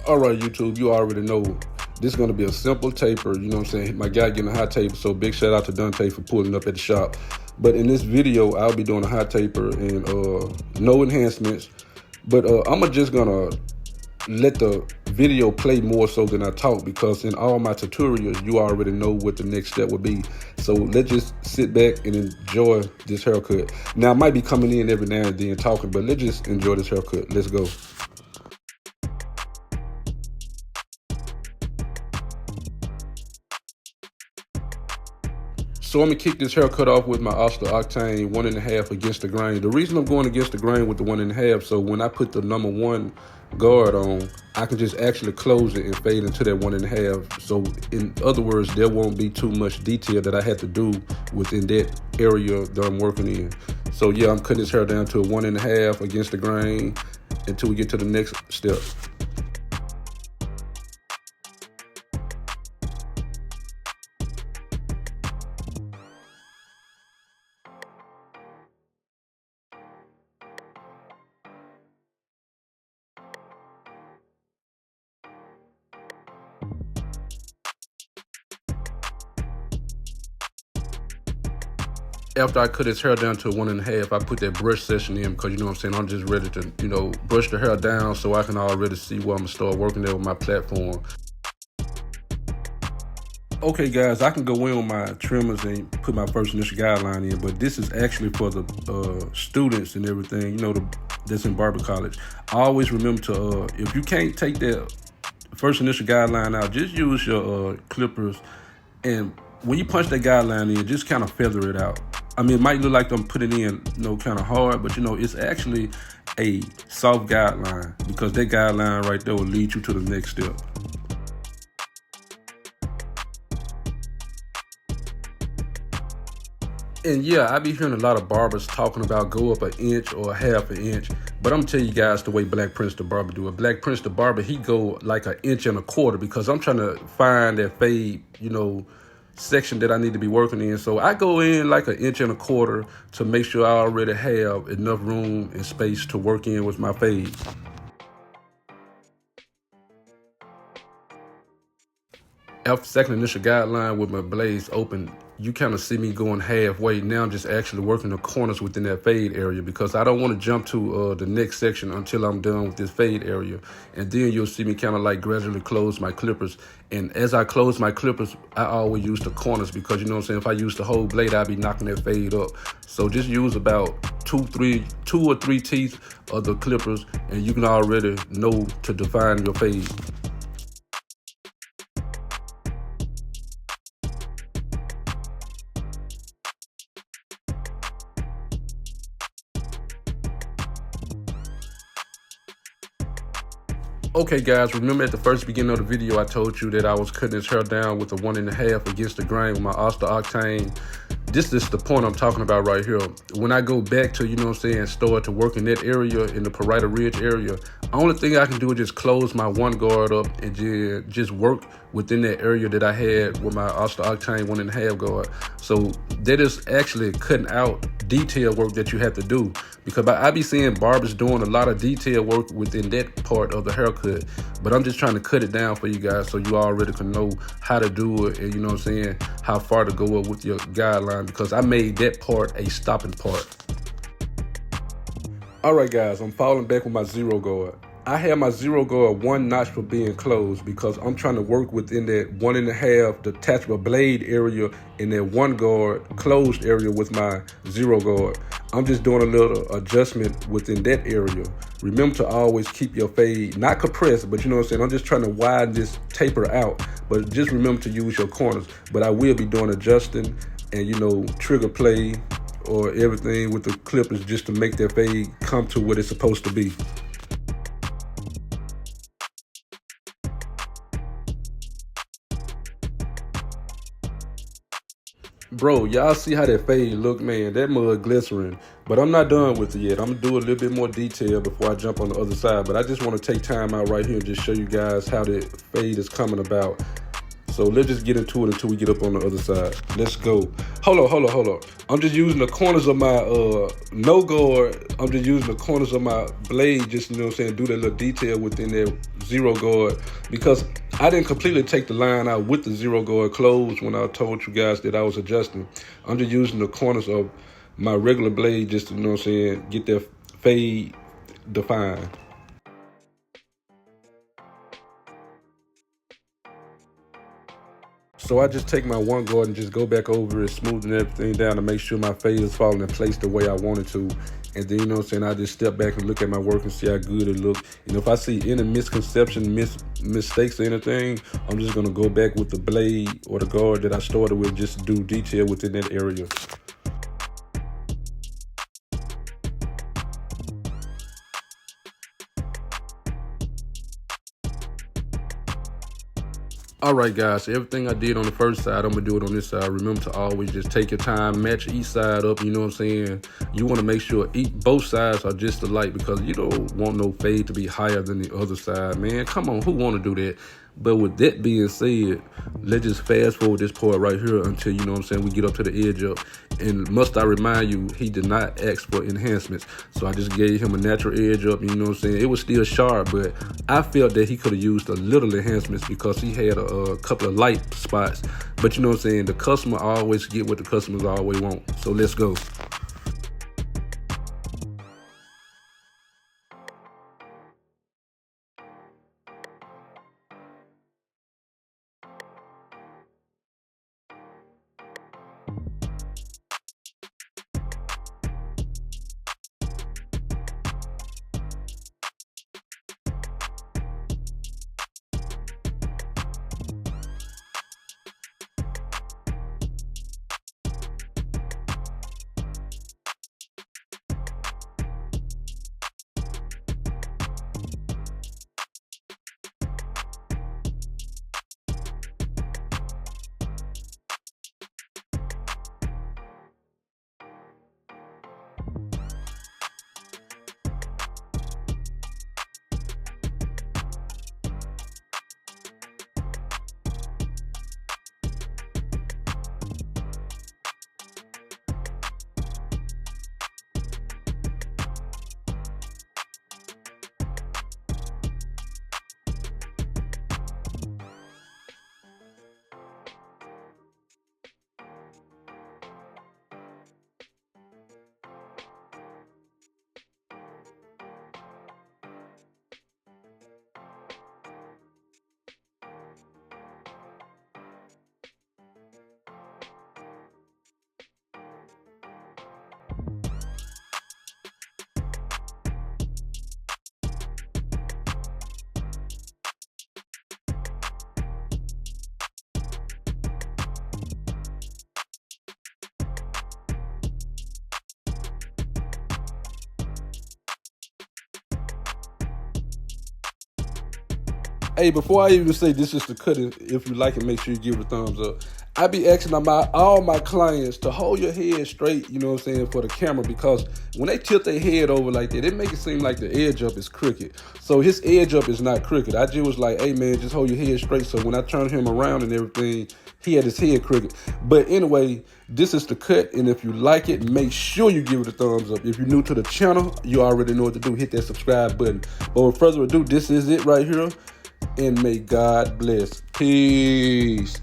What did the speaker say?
All right, YouTube, you already know this is going to be a simple taper. You know what I'm saying? My guy getting a hot taper, so big shout out to Dante for pulling up at the shop. But in this video, I'll be doing a hot taper and no enhancements. But I'm just going to let the video play more so than I talk, because in all my tutorials, you already know what the next step would be. So let's just sit back and enjoy this haircut. Now, I might be coming in every now and then talking, but let's just enjoy this haircut. Let's go. So I'm gonna kick this haircut off with my Oster Octane 1.5 against the grain. The reason I'm going against the grain with the 1.5, so when I put the number 1 guard on, I can just actually close it and fade into that 1.5. So in other words, there won't be too much detail that I had to do within that area that I'm working in. So yeah, I'm cutting this hair down to a 1.5 against the grain until we get to the next step. After I cut his hair down to 1.5, I put that brush session in because, you know what I'm saying, I'm just ready to, brush the hair down so I can already see where I'm going to start working there with my platform. Okay, guys, I can go in on my trimmers and put my first initial guideline in, but this is actually for the students and everything, that's in barber college. I always remember to, if you can't take that first initial guideline out, just use your clippers, and when you punch that guideline in, just kind of feather it out. I mean, it might look like I'm putting in, kind of hard, but it's actually a soft guideline, because that guideline right there will lead you to the next step. And yeah, I be hearing a lot of barbers talking about go up 1 inch or 1/2 inch, but I'm telling you guys the way Black Prince the Barber do it. Black Prince the Barber, he go like 1.25 inches, because I'm trying to find that fade, section that I need to be working in. So I go in like 1.25 inches to make sure I already have enough room and space to work in with my fade. After second initial guideline with my blades open, you kind of see me going halfway. Now I'm just actually working the corners within that fade area, because I don't want to jump to the next section until I'm done with this fade area. And then you'll see me kind of like gradually close my clippers. And as I close my clippers, I always use the corners, because if I use the whole blade, I'll be knocking that fade up. So just use about 2 or 3 teeth of the clippers, and you can already know to define your fade. Okay guys, remember at the first beginning of the video I told you that I was cutting his hair down with a 1.5 against the grain with my Oster Octane. This is the point I'm talking about right here. When I go back to, start to work in that area, in the parietal ridge area, only thing I can do is just close my 1 guard up and just work within that area that I had with my Oster Octane 1.5 guard. So that is actually cutting out detail work that you have to do, because I be seeing barbers doing a lot of detail work within that part of the haircut, but I'm just trying to cut it down for you guys so you already can know how to do it, and how far to go up with your guideline, because I made that part a stopping part. All right guys, I'm falling back with my 0 guard. I have my 0 guard 1 notch for being closed, because I'm trying to work within that 1.5 detachable blade area in that 1 guard closed area with my 0 guard. I'm just doing a little adjustment within that area. Remember to always keep your fade, not compressed, but I'm just trying to widen this taper out, but just remember to use your corners. But I will be doing adjusting and trigger play or everything with the clippers, just to make that fade come to what it's supposed to be. Bro, y'all see how that fade look, man? That mud glycerin. But I'm not done with it yet. I'm gonna do a little bit more detail before I jump on the other side. But I just want to take time out right here and just show you guys how the fade is coming about. So let's just get into it until we get up on the other side. Let's go. Hold on. I'm just using the corners of my no guard. I'm just using the corners of my blade, just, you know what I'm saying, do that little detail within that zero guard, because I didn't completely take the line out with the zero guard closed when I told you guys that I was adjusting. I'm just using the corners of my regular blade just to, you know what I'm saying, get that fade defined. So I just take my one guard and just go back over it, smoothing everything down to make sure my fade is falling in place the way I want it to. And then, you know what I'm saying, I just step back and look at my work and see how good it looks. And if I see any misconception, mistakes or anything, I'm just going to go back with the blade or the guard that I started with just to do detail within that area. All right, guys, so everything I did on the first side, I'm going to do it on this side. Remember to always just take your time, match each side up, you know what I'm saying? You want to make sure both sides are just alike, because you don't want no fade to be higher than the other side, man. Come on, who want to do that? But with that being said, let's just fast forward this part right here until, you know what I'm saying, we get up to the edge up. And must I remind you, he did not ask for enhancements. So I just gave him a natural edge up, you know what I'm saying? It was still sharp, but I felt that he could have used a little enhancements because he had a couple of light spots. But you know what I'm saying, the customer always get what the customers always want. So let's go. Hey, before I even say this is the cut, if you like it, make sure you give it a thumbs up. I be asking all my clients to hold your head straight, you know what I'm saying, for the camera, because when they tilt their head over like that, it make it seem like the edge up is crooked. So his edge up is not crooked. I just was like, hey man, just hold your head straight. So when I turned him around and everything, he had his head crooked. But anyway, this is the cut, and if you like it, make sure you give it a thumbs up. If you're new to the channel, you already know what to do. Hit that subscribe button. But without further ado, this is it right here. And may God bless. Peace.